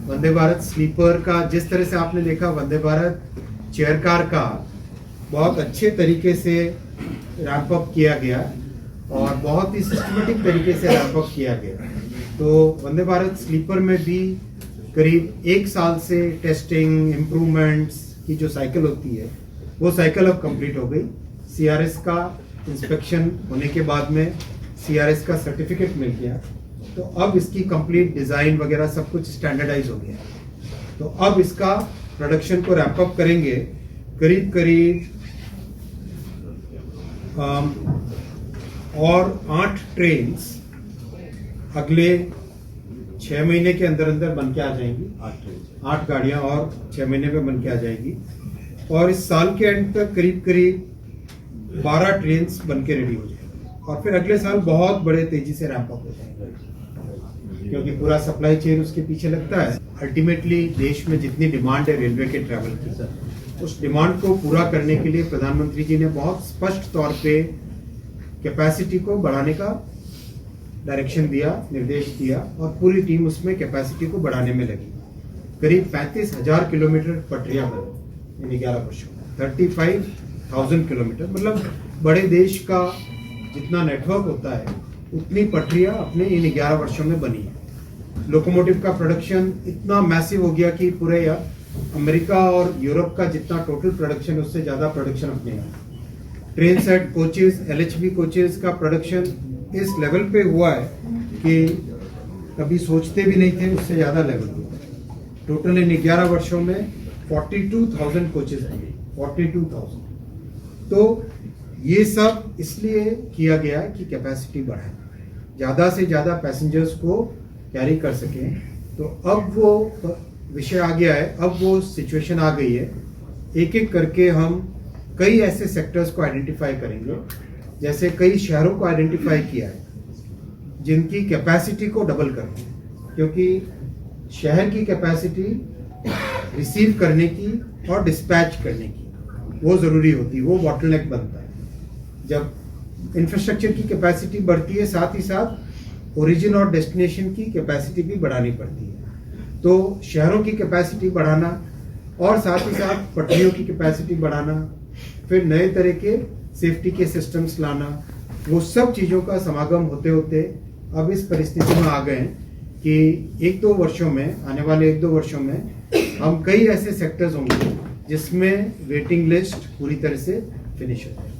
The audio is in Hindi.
वंदे भारत स्लीपर का जिस तरह से आपने देखा, वंदे भारत चेयर कार का बहुत अच्छे तरीके से रैंप अप किया गया और बहुत ही सिस्टमेटिक तरीके से रैंप अप किया गया। तो वंदे भारत स्लीपर में भी करीब 1 साल से टेस्टिंग इम्प्रूवमेंट्स की जो साइकिल होती है वो साइकिल अब कंप्लीट हो गई। सीआरएस का इंस्पेक्शन होने के बाद में सीआरएस का सर्टिफिकेट मिल गया, तो अब इसकी कंप्लीट डिज़ाइन वगैरह सब कुछ स्टैंडर्डाइज हो गया। तो अब इसका प्रोडक्शन को रैंप अप करेंगे। करीब करीब और 8 ट्रेन्स अगले 6 महीने के अंदर अंदर बन के आ जाएंगी। 8 गाड़ियां और 6 महीने में बन के आ जाएगी और इस साल के एंड तक करीब करीब 12 ट्रेन्स बन के रेडी हो जाएंगी और फिर अगले साल बहुत बड़े तेजी से रैंप अप हो जाएंगे, क्योंकि पूरा सप्लाई चेन उसके पीछे लगता है। अल्टीमेटली देश में जितनी डिमांड है रेलवे के ट्रैवल की, उस डिमांड को पूरा करने के लिए प्रधानमंत्री जी ने बहुत स्पष्ट तौर पे कैपेसिटी को बढ़ाने का डायरेक्शन दिया, निर्देश दिया और पूरी टीम उसमें कैपेसिटी को बढ़ाने में लगी। करीब 35,000 किलोमीटर पटरियां बनी इन 11 वर्षों में। 35,000 किलोमीटर मतलब बड़े देश का जितना नेटवर्क होता है उतनी पटरियां अपने इन 11 वर्षों में बनी है। लोकोमोटिव का प्रोडक्शन इतना मैसिव हो गया कि पूरे अमेरिका और यूरोप का जितना टोटल प्रोडक्शन है उससे ज्यादा प्रोडक्शन अपने यहाँ। Train set coaches, LHB coaches का प्रोडक्शन इस लेवल पे हुआ है कि कभी सोचते भी नहीं थे, उससे ज्यादा लेवल हुआ। टोटल इन 11 वर्षों में 42,000 कोचेज बने, 42,000। तो ये सब इसलिए किया गया कि कैपेसिटी बढ़ाए, ज़्यादा से ज़्यादा पैसेंजर्स को कैरी कर सकें। तो अब वो विषय आ गया है, अब वो सिचुएशन आ गई है। एक एक करके हम कई ऐसे सेक्टर्स को आइडेंटिफाई करेंगे, जैसे कई शहरों को आइडेंटिफाई किया है जिनकी कैपेसिटी को डबल करना है, क्योंकि शहर की कैपेसिटी रिसीव करने की और डिस्पैच करने की वो ज़रूरी होती है, वो बॉटलनेक बनता है। जब इंफ्रास्ट्रक्चर की कैपेसिटी बढ़ती है, साथ ही साथ ओरिजिन और डेस्टिनेशन की कैपेसिटी भी बढ़ानी पड़ती है। तो शहरों की कैपेसिटी बढ़ाना और साथ ही साथ पटरियों की कैपेसिटी बढ़ाना, फिर नए तरह के सेफ्टी के सिस्टम्स लाना, वो सब चीज़ों का समागम होते होते अब इस परिस्थिति में आ गए हैं कि 1-2 वर्षों में, आने वाले 1-2 वर्षों में हम कई ऐसे सेक्टर्स होंगे जिसमें वेटिंग लिस्ट पूरी तरह से फिनिश हो जाए।